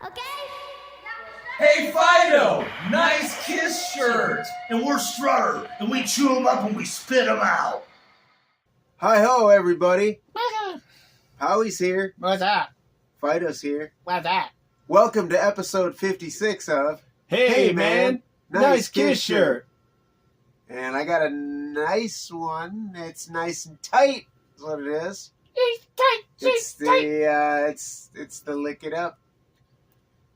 Okay? Hey Fido, nice Kiss shirt. And we're Strutter, and we chew them up and we spit them out. Hi-ho, everybody. Howie's here. What's that? Fido's here. What's that? Welcome to episode 56 of Hey, man. Nice Kiss shirt. And I got a nice one. It's nice and tight, is what it is. It's tight. It's the Lick It Up.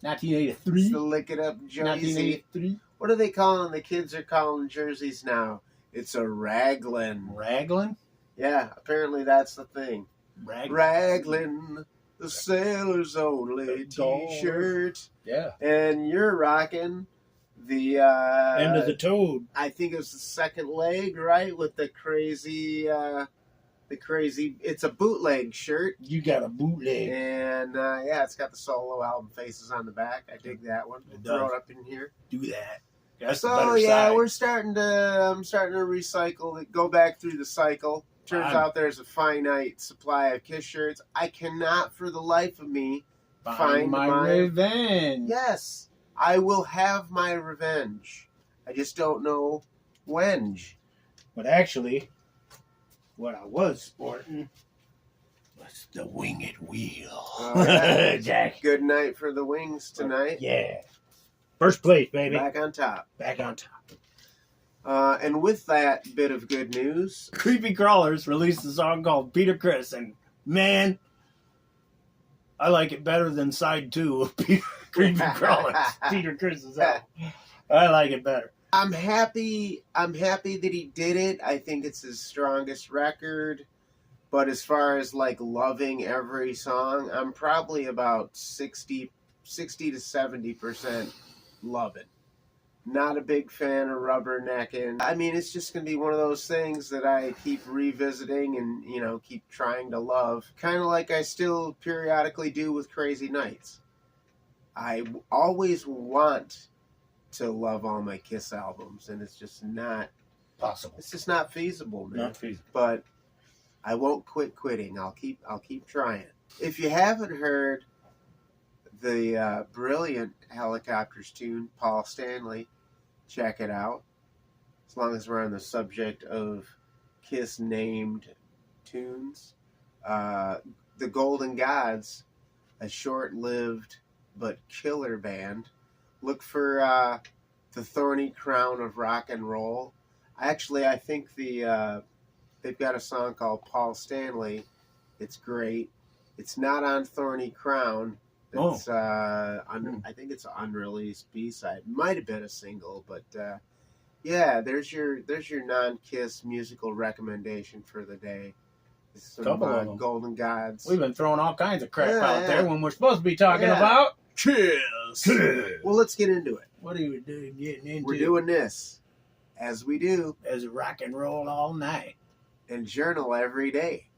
1983. It's the Lick It Up jersey. 1983. What are they calling? The kids are calling jerseys now. It's a raglan. Raglan? Yeah, apparently that's the thing. Raglan. Raglan, the sailor's only t-shirt. Yeah. And you're rocking the End of the Toad. I think it was the second leg, right? With the crazy it's a bootleg shirt. You got a bootleg. And yeah, it's got the solo album faces on the back. I dig that one. It Throw does. it up in here. Do that. That's the So better yeah, side. I'm starting to recycle it, go back through the cycle. Turns out there's a finite supply of Kiss shirts. I cannot for the life of me find my revenge. Yes, I will have my revenge. I just don't know when. But actually, what I was sporting was the winged wheel. Oh, yeah. Jack. Good night for the Wings tonight. Yeah. First place, baby. Back on top. Back on top. And with that bit of good news, Creepy Crawlers released a song called Peter Criss, and man, I like it better than side 2 of Creepy Crawlers. Peter Criss's album. I like it better. I'm happy that he did it. I think it's his strongest record. But as far as like loving every song, I'm probably about 60 to 70% love it. Not a big fan of rubbernecking. I mean, it's just going to be one of those things that I keep revisiting and, keep trying to love. Kind of like I still periodically do with Crazy Nights. I always want to love all my Kiss albums, and it's just not Possible. It's just not feasible, man. Not feasible. But I won't quit quitting. I'll keep trying. If you haven't heard the brilliant Helicopters tune, Paul Stanley, check it out. As long as we're on the subject of Kiss named tunes, the Golden Gods, a short-lived but killer band. Look for the Thorny Crown of Rock and Roll. I think they've got a song called Paul Stanley. It's great. It's not on Thorny Crown. It's I think it's an unreleased B-side. Might have been a single, but yeah, there's your non-Kiss musical recommendation for the day. Some Golden Gods. We've been throwing all kinds of crap out there when we're supposed to be talking about Kiss. Well, let's get into it. What are you doing? Getting into? We're doing this, as we do, as rock and roll all night and journal every day.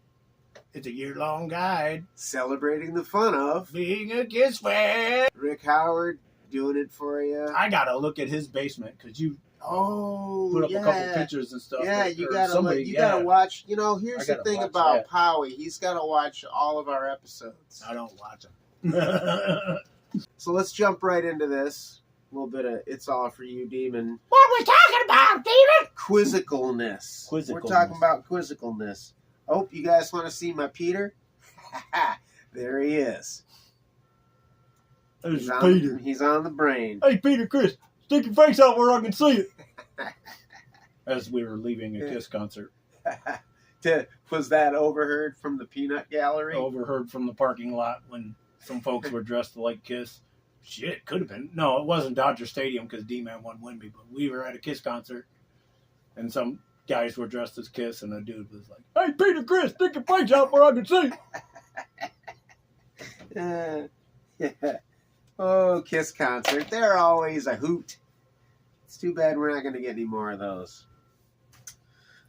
It's a year-long guide celebrating the fun of being a Kiss fan. Rick Howard doing it for you. I gotta look at his basement because you put up a couple pictures and stuff. Yeah, you gotta watch. Here's the thing about Powie. He's gotta watch all of our episodes. I don't watch them. So let's jump right into this. A little bit of It's All For You, Demon. What are we talking about, Demon? Quizzicalness. We're talking about quizzicalness. Oh, you guys want to see my Peter? There he is. There's Peter. He's on the brain. Hey, Peter Criss, stick your face out where I can see it. As we were leaving a Kiss concert. Was that overheard from the Peanut Gallery? Overheard from the parking lot when some folks were dressed like Kiss. Shit, could have been. No, it wasn't Dodger Stadium because D-Man won Wemby, but we were at a Kiss concert, and some guys were dressed as Kiss, and a dude was like, "Hey, Peter Criss, stick your face out where I can see." Yeah. Oh, Kiss concert. They're always a hoot. It's too bad we're not going to get any more of those.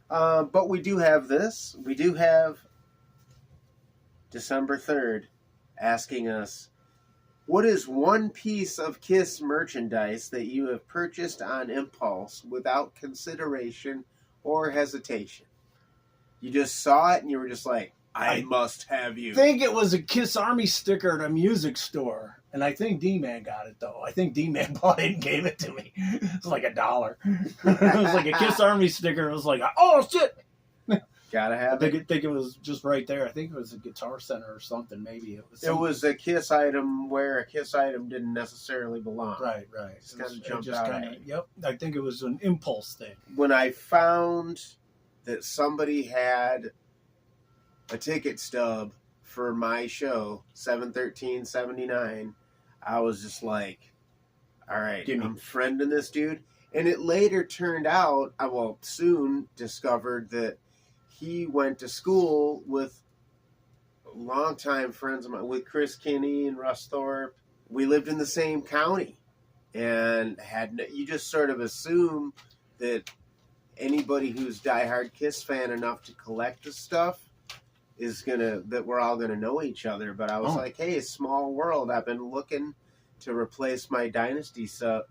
But we do have this. We do have December 3rd asking us, what is one piece of Kiss merchandise that you have purchased on impulse without consideration or hesitation? You just saw it and you were just like, I must have you. I think it was a Kiss Army sticker at a music store. And I think D-Man got it, though. I think D-Man bought it and gave it to me. It was like $1. It was like a Kiss Army sticker. It was like, oh, shit. Gotta have it. I think it was just right there. I think it was a Guitar Center or something, maybe. It was a Kiss item where a Kiss item didn't necessarily belong. Right. Just kind of jumped out at you. Yep. I think it was an impulse thing. When I found that somebody had a ticket stub for my show, 7/13/79, I was just like, all right, Gimme. I'm friending this dude. And it later turned out, soon discovered that he went to school with longtime friends of mine, with Chris Kinney and Russ Thorpe. We lived in the same county, and you just sort of assume that anybody who's diehard Kiss fan enough to collect the stuff that we're all gonna know each other. But I was like, hey, small world. I've been looking to replace my Dynasty stub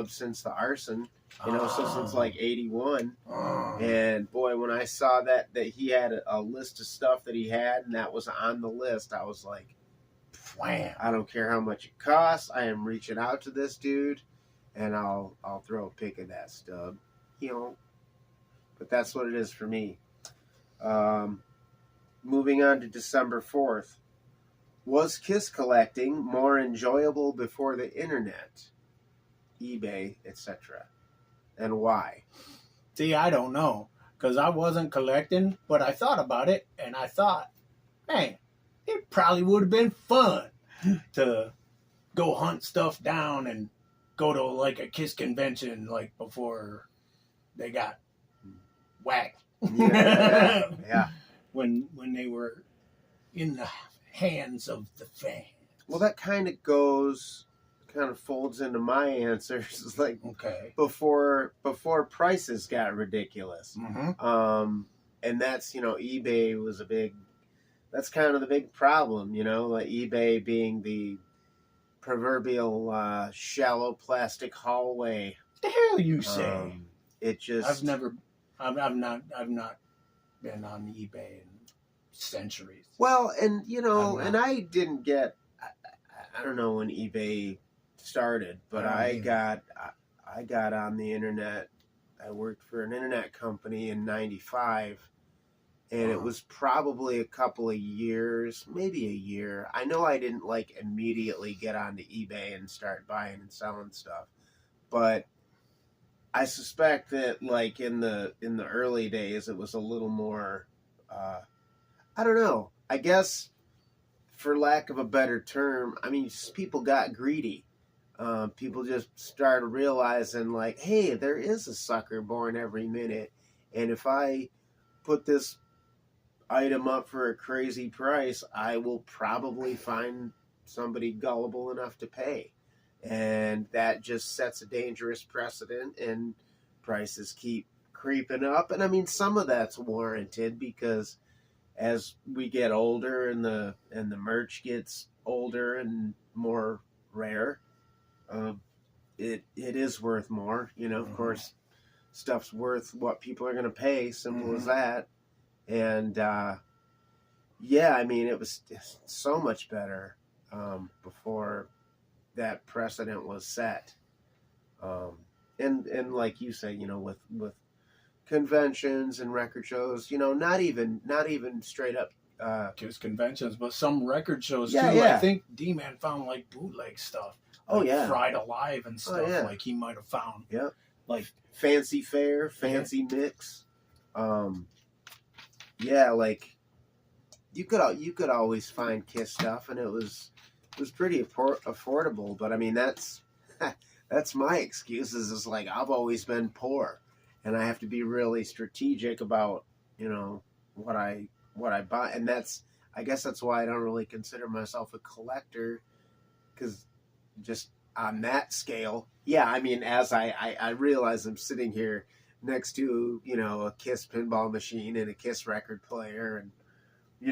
since the arson. So since like 81. And boy, when I saw that he had a list of stuff that he had and that was on the list, I was like, wham, I don't care how much it costs. I am reaching out to this dude and I'll throw a pic of that stub. But that's what it is for me. Moving on to December 4th. Was Kiss collecting more enjoyable before the internet, eBay, etc.? And why? See, I don't know, because I wasn't collecting, but I thought about it, and I thought, man, it probably would have been fun to go hunt stuff down and go to like a Kiss convention like before they got whacked. Yeah. When they were in the hands of the fans. Well, that kind of folds into my answers. It's like, okay, before prices got ridiculous. Mm-hmm. And that's, eBay was that's kind of the big problem, like eBay being the proverbial shallow plastic hallway. What the hell you say? It just, I've not been on eBay in centuries. Well, and and I didn't get, I don't know when eBay started, but I got on the internet. I worked for an internet company in '95, and it was probably a couple of years, maybe a year. I know I didn't immediately get onto eBay and start buying and selling stuff, but I suspect that in the early days it was a little more. I don't know. I guess, for lack of a better term, people got greedy. People just started realizing, hey, there is a sucker born every minute. And if I put this item up for a crazy price, I will probably find somebody gullible enough to pay. And that just sets a dangerous precedent, and prices keep creeping up. And some of that's warranted, because as we get older and the merch gets older and more rare, it is worth more. Of course, stuff's worth what people are going to pay. Simple as that. And it was so much better before that precedent was set. And like you say, with conventions and record shows, not even straight up Kiss conventions, but some record shows too. Yeah. I think D-Man found bootleg stuff. Fried Alive and stuff. He might have found. Yeah. Fancy Fair, Fancy Mix. You could always find Kiss stuff, and it was pretty affordable. But that's my excuses. Is I've always been poor, and I have to be really strategic about what I buy, and I guess that's why I don't really consider myself a collector, because just on that scale, as I realize I'm sitting here next to a Kiss pinball machine and a Kiss record player, and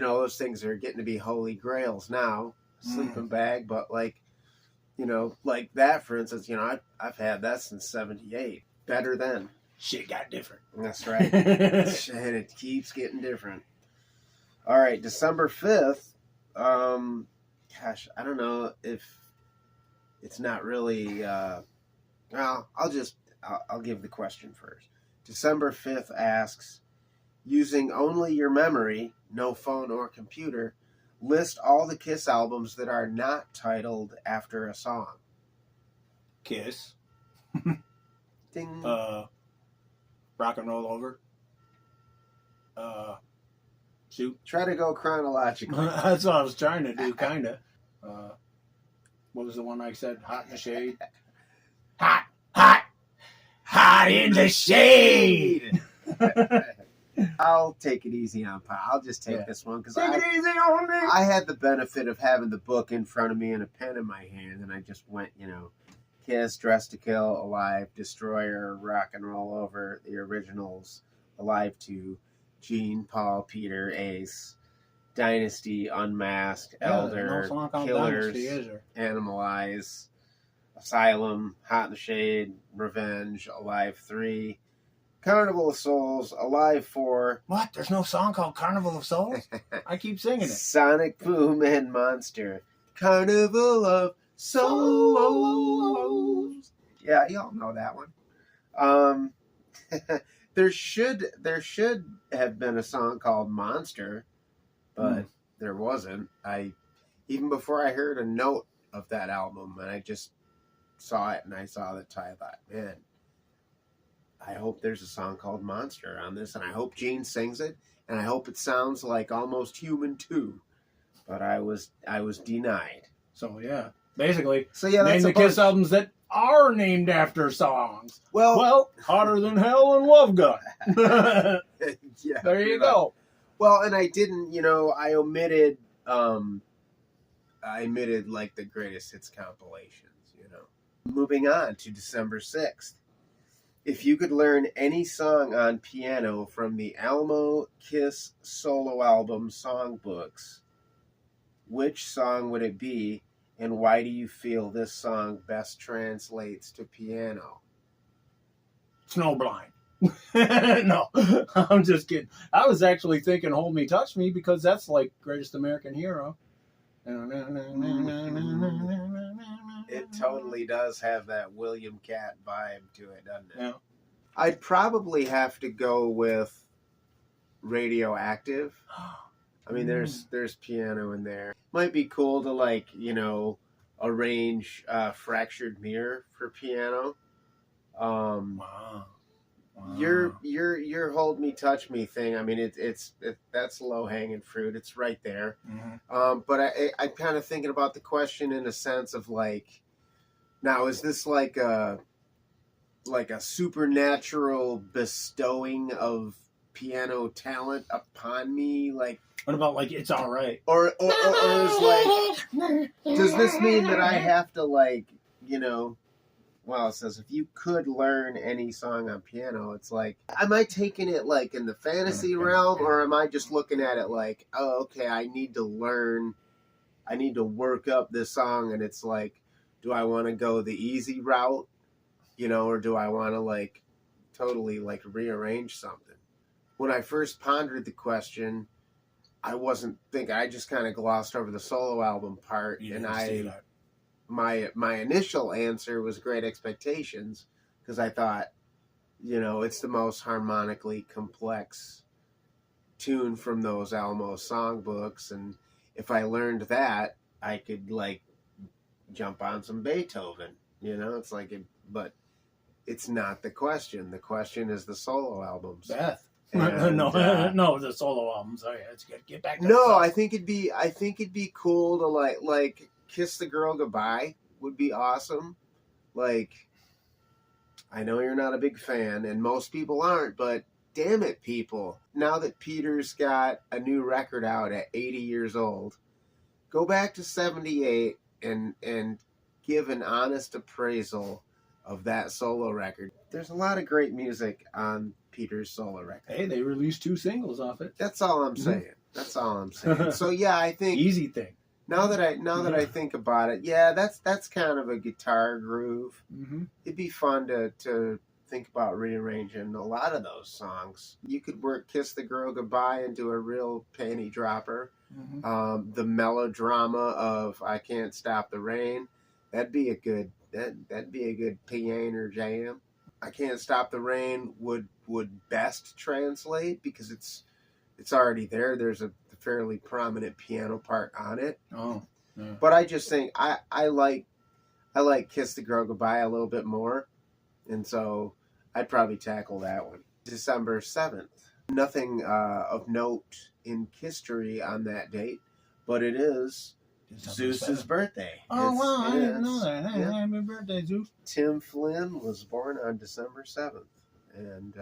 those things are getting to be holy grails now, sleeping bag, but that, for instance, I've had that since '78. Better then. Shit got different. That's right. And it keeps getting different. All right, December 5th. I don't know if it's not really. Well, I'll give the question first. December 5th asks, using only your memory, no phone or computer, list all the Kiss albums that are not titled after a song. Kiss. Ding. Rock and Roll Over. Shoot. Try to go chronologically. That's what I was trying to do, kind of. What was the one I said? Hot in the Shade. Hot, hot, hot in the shade. I'll take it easy on Pa. I'll just take this one because Take it easy on me. I had the benefit of having the book in front of me and a pen in my hand, and I just went, Kiss, Dress to Kill, Alive, Destroyer, Rock and Roll Over, the originals, Alive 2, Gene, Paul, Peter, Ace, Dynasty, Unmasked, Elder, Killers, Animalize, Asylum, Hot in the Shade, Revenge, Alive 3, Carnival of Souls, Alive 4. What? There's no song called Carnival of Souls? I keep singing it. Sonic Boom and Monster, Carnival of Souls. Yeah, y'all know that one. There should have been a song called Monster, but there wasn't. Even before I heard a note of that album, and I just saw it and I saw the title, I thought, man, I hope there's a song called Monster on this, and I hope Gene sings it, and I hope it sounds like Almost Human 2. But I was denied. So yeah, basically, name the Kiss albums that are named after songs. Well, Hotter Than Hell and Love Gun. Yeah, there you go. Well, and I didn't, I omitted like the greatest hits compilations, Moving on to December 6th. If you could learn any song on piano from the Almo Kiss solo album songbooks, which song would it be, and why do you feel this song best translates to piano? Snowblind. No, I'm just kidding. I was actually thinking Hold Me, Touch Me, because that's like Greatest American Hero. It totally does have that William Cat vibe to it, doesn't it? Yeah. I'd probably have to go with Radioactive. I mean, there's piano in there. Might be cool to arrange Fractured Mirror for piano. Wow. Your Hold Me, Touch Me thing. I mean, that's low hanging fruit. It's right there. Mm-hmm. But I'm kind of thinking about the question in a sense of now is this like a supernatural bestowing of piano talent upon me? What about It's All Right? Or is does this mean that I have to well, it says if you could learn any song on piano, it's am I taking it in the fantasy realm, or am I just looking at it oh, okay, I need to work up this song, and it's do I want to go the easy route, or do I want to totally rearrange something? When I first pondered the question, I wasn't thinking, I just kind of glossed over the solo album part, my initial answer was Great Expectations, because I thought, it's the most harmonically complex tune from those Almo songbooks, and if I learned that, I could jump on some Beethoven. It's but it's not the question. The question is the solo albums. Beth. And, no, the solo albums. Sorry, let's get back to No, I think it'd be cool to Kiss the Girl Goodbye would be awesome. I know you're not a big fan, and most people aren't, but damn it, people. Now that Peter's got a new record out at 80 years old, go back to 78 and give an honest appraisal of that solo record. There's a lot of great music on Peter's solo record. Hey, they released 2 singles off it. That's all I'm saying. That's all I'm saying. So yeah, I think easy thing. Now that I think about it, yeah, that's kind of a guitar groove. Mm-hmm. It'd be fun to think about rearranging a lot of those songs. You could work Kiss the Girl Goodbye into a real panty dropper. Mm-hmm. The melodrama of I Can't Stop the Rain. That'd be a good piano jam. I Can't Stop the Rain would best translate because it's already there. There's a fairly prominent piano part on it. Oh, yeah. But I just think I like Kiss the Girl Goodbye a little bit more, and so I'd probably tackle that one. December 7th. Nothing of note in history on that date, but it is Zeus's birthday. Oh, wow, I didn't know is. that. Hey, Yeah. happy birthday, Zeus. Tim Flynn was born on December 7th, and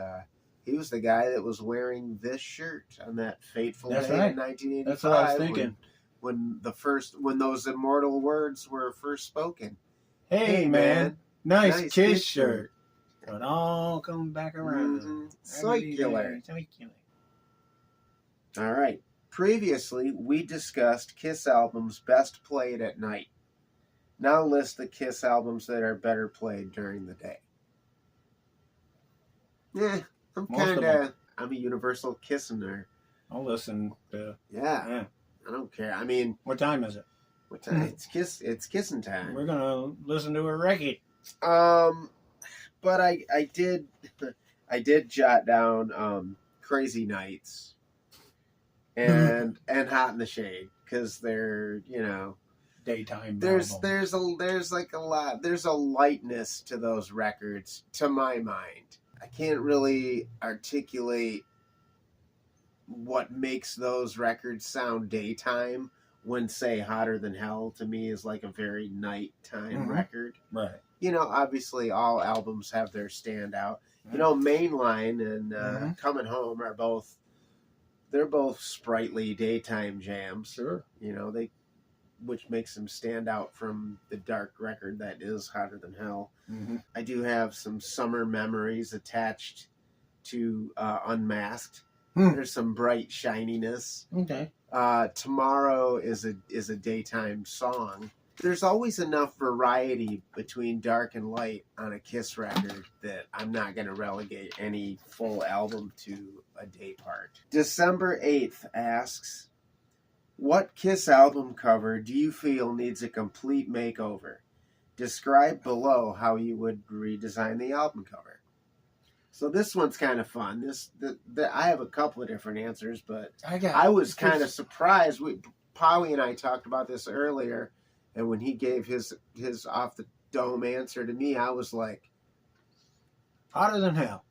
he was the guy that was wearing this shirt on that fateful That's day right. in 1985. That's what I was thinking. When those immortal words were first spoken. Hey, man, nice Kiss Kiss shirt. But all come back around. Mhm. Circular. All right. Previously, we discussed Kiss albums best played at night. Now list the Kiss albums that are better played during the day. I'm a universal kissener. I'll listen to. Yeah, I don't care. I mean, What time is it? what time? It's kissing time. We're gonna listen to a record. But I did jot down Crazy Nights and Hot in the Shade because they're Daytime. there's album. there's a lightness to those records to my mind. I can't really articulate what makes those records sound daytime when, say, Hotter Than Hell to me is like a very nighttime record. Right. Obviously all albums have their standout. Mainline and Coming Home are both sprightly daytime jams. Sure. Which makes them stand out from the dark record that is Hotter Than Hell. Mm-hmm. I do have some summer memories attached to Unmasked. There's some bright shininess. Okay. Tomorrow is a daytime song. There's always enough variety between dark and light on a Kiss record that I'm not going to relegate any full album to a day part. December 8th asks, what Kiss album cover do you feel needs a complete makeover? Describe below how you would redesign the album cover. So this one's kind of fun. I have a couple of different answers, but I was kind of surprised. Powie and I talked about this earlier, and when he gave his off the dome answer to me, I was like, Hotter Than Hell.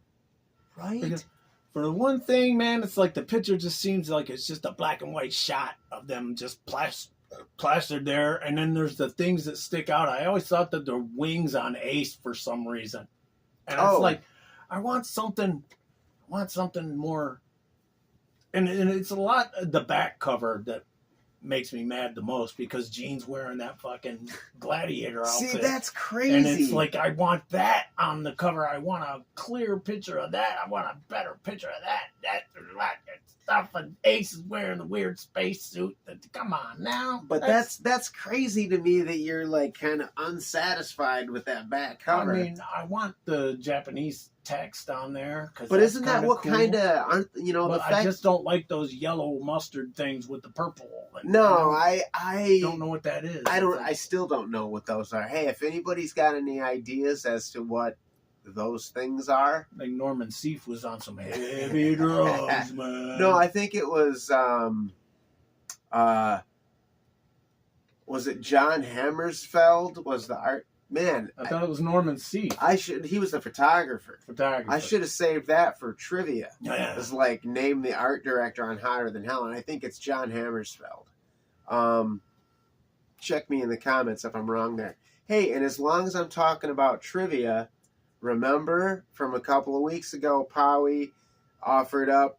right? Because for the one thing, man, it's like the picture just seems like it's just a black and white shot of them just plastered there, and then there's the things that stick out. I always thought that the wings on Ace for some reason, and it's like I want something more. And it's a lot of the back cover that makes me mad the most because Gene's wearing that fucking gladiator outfit. See, that's crazy. And it's like, I want that on the cover. I want a clear picture of that. I want a better picture of that. That stuff. And Ace is wearing the weird space suit. Come on now. But that's crazy to me that you're like kind of unsatisfied with that back cover. I mean, I want the Japanese text on there. But isn't that what cool. kind of, But the fact... I just don't like those yellow mustard things with the purple. No, I don't know what that is. I still don't know what those are. Hey, if anybody's got any ideas as to what those things are, like Norman Seif was on some heavy drugs, man. No, I think it was it John Hammersfeld was the art man? I thought it was Norman Seif. He was the photographer. I should have saved that for trivia. Yeah. It's like name the art director on Hotter Than Hell, and I think it's John Hammersfeld. Check me in the comments if I'm wrong there. Hey, and as long as I'm talking about trivia, remember from a couple of weeks ago, Powie offered up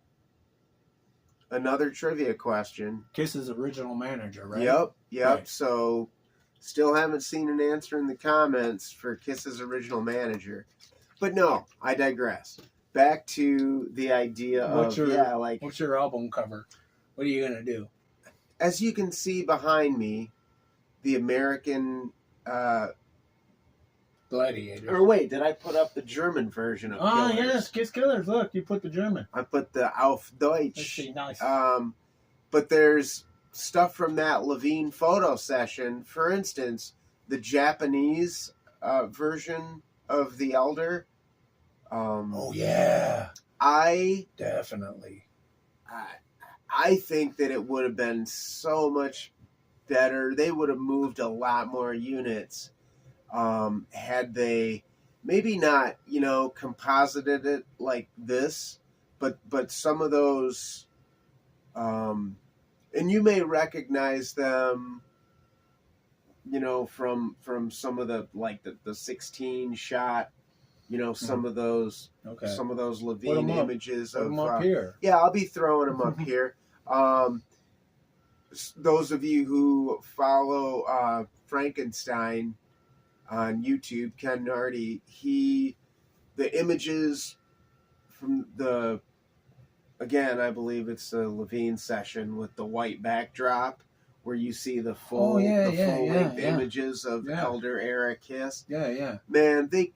another trivia question. Kiss's original manager, right? Yep. Right. So, still haven't seen an answer in the comments for Kiss's original manager. But no, I digress. Back to the idea what's of, what's your album cover? What are you going to do? As you can see behind me, the American... Gladiator. Or wait, did I put up the German version of Oh, Killers? yes, Kiss Killers. Look, you put the German. I put the Auf Deutsch. Let's see, nice. But there's stuff from that Levine photo session. For instance, the Japanese version of the Elder. Oh yeah, I definitely. I think that it would have been so much better. They would have moved a lot more units had they maybe not, composited it like this, but some of those, and you may recognize them, from some of the like the 16 shot, some of those. Okay. Some of those Levine images Put of them up here. Yeah, I'll be throwing them up here. Those of you who follow Frankenstein on YouTube, Ken Nardi, the images from again, I believe it's the Levine session with the white backdrop where you see the full length images of Elder era Kiss. Yeah. Man, the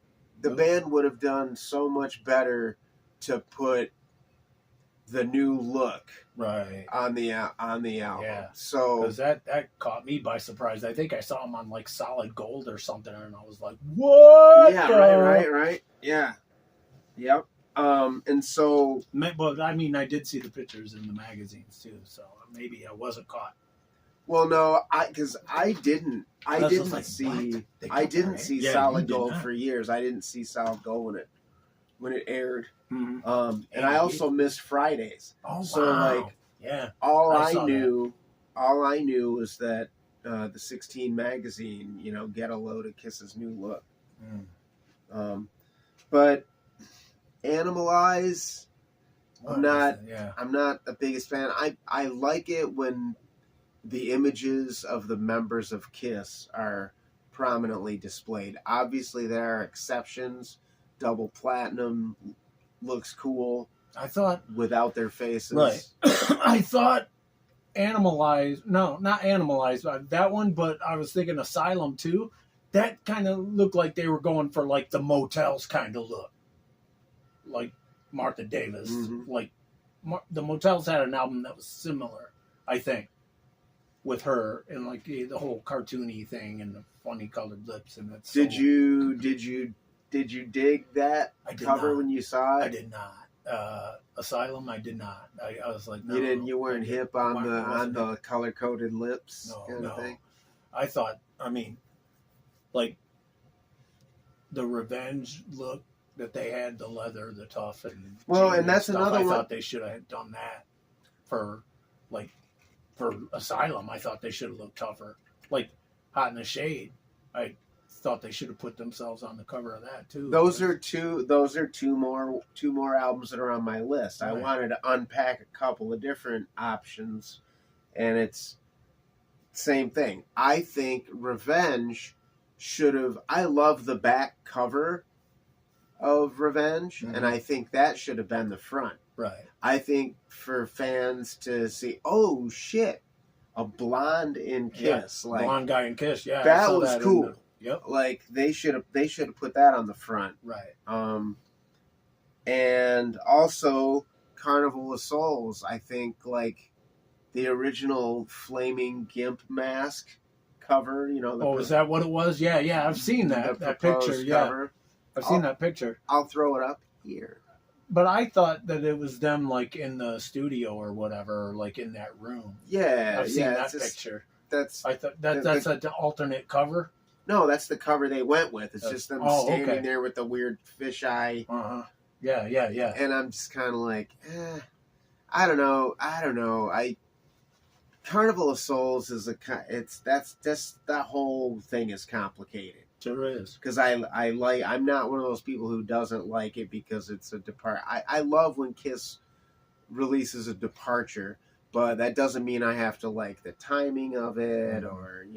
band would have done so much better to put the new look on the album. Yeah. So because that caught me by surprise. I think I saw him on like Solid Gold or something, and I was like, "What?" Yeah, right. Yeah, yep. And so, but I mean, I did see the pictures in the magazines too, so maybe I wasn't caught. Well, no, because I didn't see Solid Gold for years. I didn't see Solid Gold when it aired. Mm-hmm. And I also missed Fridays. Oh, so wow. All I knew was that the 16 magazine, get a load of Kiss's new look. But Animalize, I'm not the biggest fan. I like it when the images of the members of Kiss are prominently displayed. Obviously, there are exceptions. Double Platinum looks cool. I thought without their faces. Right. I thought Animalize. No, not Animalize. That one, but I was thinking Asylum too. That kind of looked like they were going for like the Motels kind of look, like Martha Davis. Mm-hmm. Like the Motels had an album that was similar, I think, with her and like the whole cartoony thing and the funny colored lips and that. Did you dig that cover when you saw it? I did not. Asylum, I did not. I was like, no. You didn't. You weren't hip on the color coded lips kind of thing. I thought. I mean, like the Revenge look that they had, the leather, the tough, and that's stuff, another one. I thought they should have done that for Asylum. I thought they should have looked tougher. Like Hot in the Shade, I thought they should have put themselves on the cover of that too. Those are two more albums that are on my list. Right. I wanted to unpack a couple of different options, and it's same thing. I think Revenge should have. I love the back cover of Revenge, and I think that should have been the front. Right. I think for fans to see, oh shit, a blonde in Kiss, like blonde guy in Kiss, that was cool. Yep. Like they should have put that on the front. Right. And also Carnival of Souls, I think like the original flaming gimp mask cover, is that what it was? Yeah, I've seen that picture. Cover. I've seen that picture. I'll throw it up here. But I thought that it was them like in the studio or whatever, or like in that room. Yeah, I've seen that picture. I thought that's an alternate cover. No, that's the cover they went with. It's just them standing there with the weird fisheye. Yeah. And I'm just kind of like, I don't know. Carnival of Souls is that whole thing is complicated. Sure is. Because I'm not one of those people who doesn't like it because it's a depart. I love when Kiss releases a departure, but that doesn't mean I have to like the timing of it or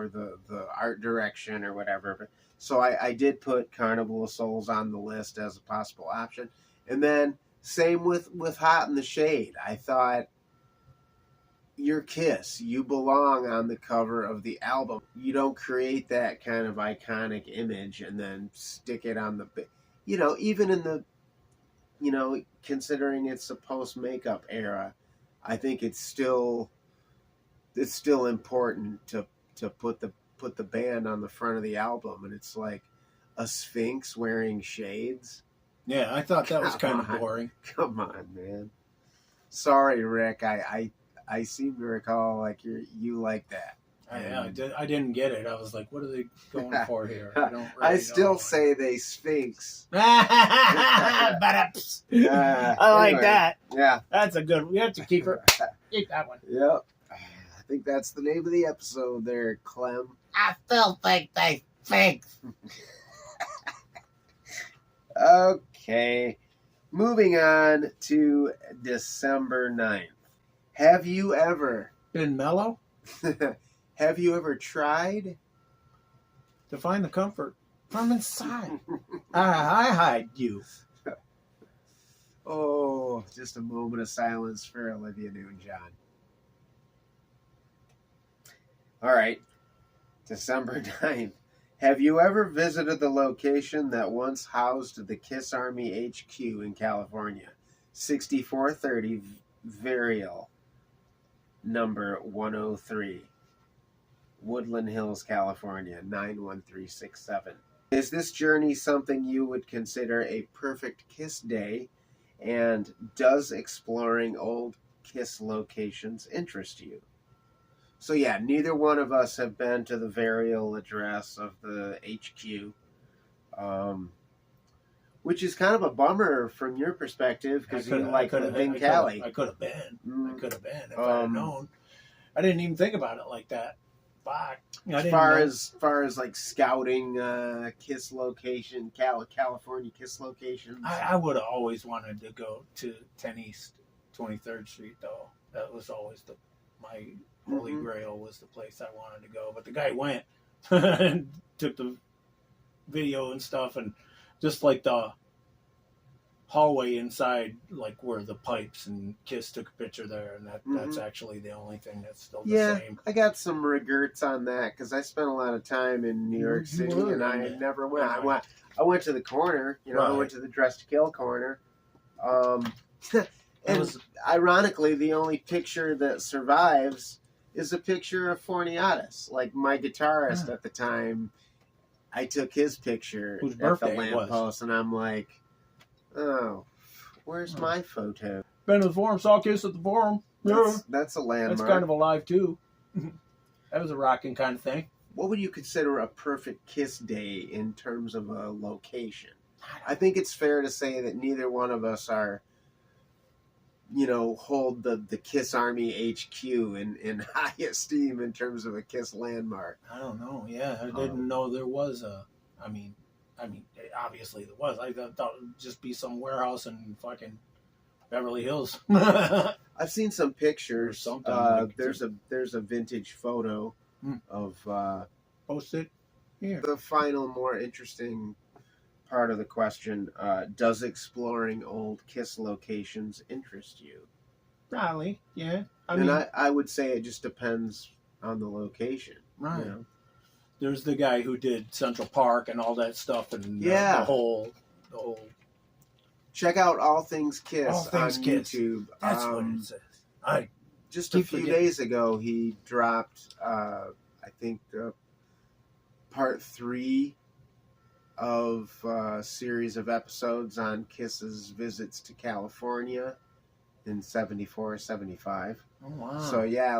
the art direction or whatever. But so I did put Carnival of Souls on the list as a possible option. And then same with Hot in the Shade. I thought, you're Kiss. You belong on the cover of the album. You don't create that kind of iconic image and then stick it on the, even in the, considering it's a post-makeup era, I think it's still important to put put the band on the front of the album, and it's like a Sphinx wearing shades. Yeah, I thought that was kind of Come on. boring. Come on, man. Sorry, Rick. I seem to recall like you like that. I didn't get it. I was like, what are they going for here? I don't really I still know. say they Sphinx. I like that. Yeah. That's a good. We have to keep that one. Yep. I think that's the name of the episode there, Clem. I still think they Sphinx. Okay. Moving on to December 9th. Have you ever Been mellow tried? to find the comfort from inside. I hide you. Oh, just a moment of silence for Olivia Newton-John. All right. December 9th. Have you ever visited the location that once housed the Kiss Army HQ in California? 6430 Varial, number 103. Woodland Hills, California, 91367. Is this journey something you would consider a perfect Kiss day? And does exploring old Kiss locations interest you? So yeah, neither one of us have been to the Varial address of the HQ, which is kind of a bummer from your perspective because you like live in Cali. I could have been. I could have been if I had known. I didn't even think about it like that. Fuck. As far as like scouting Kiss location, California Kiss locations. I would have always wanted to go to 10 East 23rd Street though. That was always my holy grail was the place I wanted to go. But the guy went and took the video and stuff, and just like the hallway inside, like where the pipes and Kiss took a picture there, and that's actually the only thing that's still the same. I got some regrets on that because I spent a lot of time in New York City and I never went. I went to the corner, I went to the Dress to Kill corner. And ironically, the only picture that survives is a picture of Forniatis. Like my guitarist at the time, I took his picture Whose at birthday the lamppost, and I'm like, oh, where's my photo? Been to the forum, saw Kiss at the forum. Yeah. That's a landmark. That's kind of alive too. That was a rocking kind of thing. What would you consider a perfect Kiss day in terms of a location? I think it's fair to say that neither one of us are, hold the Kiss Army HQ in high esteem in terms of a Kiss landmark. I don't know. Yeah, I didn't know there was a. I mean, obviously there was. I thought it would just be some warehouse in fucking Beverly Hills. I've seen some pictures. There's a vintage photo of. Post it here. The final, more interesting part of the question: does exploring old Kiss locations interest you? Probably, yeah. I would say it just depends on the location. Right. There's the guy who did Central Park and all that stuff, and the whole. Check out All Things Kiss on YouTube. That's what it says. Just a few days ago, he dropped, I think, part 3 of a series of episodes on Kiss's visits to California in 74, 75. Oh, wow. So, yeah,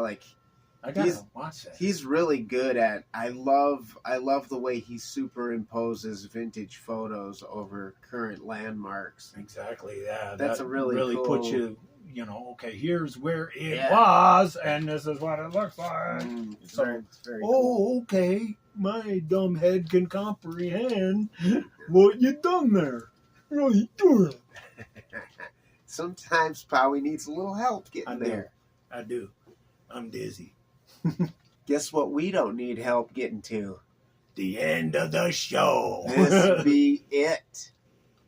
I gotta watch that. He's really good at. I love the way he superimposes vintage photos over current landmarks. Exactly. Yeah, that's a really cool, puts you. Okay, here's where it was, and this is what it looks like. It's very cool. Okay, my dumb head can comprehend what you done there. What you doing? Sometimes Powie needs a little help getting there. I do. I'm dizzy. Guess what we don't need help getting to? The end of the show. This be it.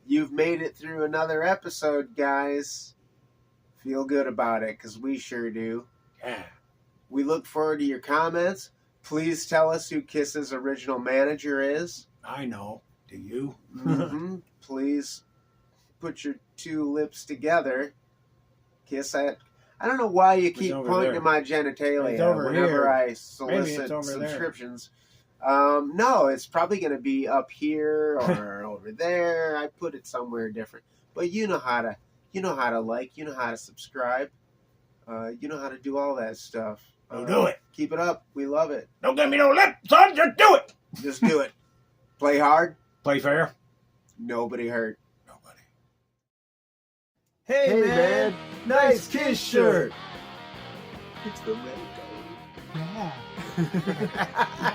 You've made it through another episode, guys. Feel good about it, because we sure do. Yeah. We look forward to your comments. Please tell us who Kiss's original manager is. I know. Do you? Please put your two lips together. Kiss it. I don't know why you keep pointing to my genitalia whenever I solicit subscriptions. No, it's probably going to be up here or over there. I put it somewhere different. But you know how to like, you know how to subscribe. You know how to do all that stuff. Do it. Keep it up. We love it. Don't give me no lip, son. Just do it. Just do it. Play hard. Play fair. Nobody hurt. Nobody. Hey, man, nice kiss shirt. It's the red color. Yeah.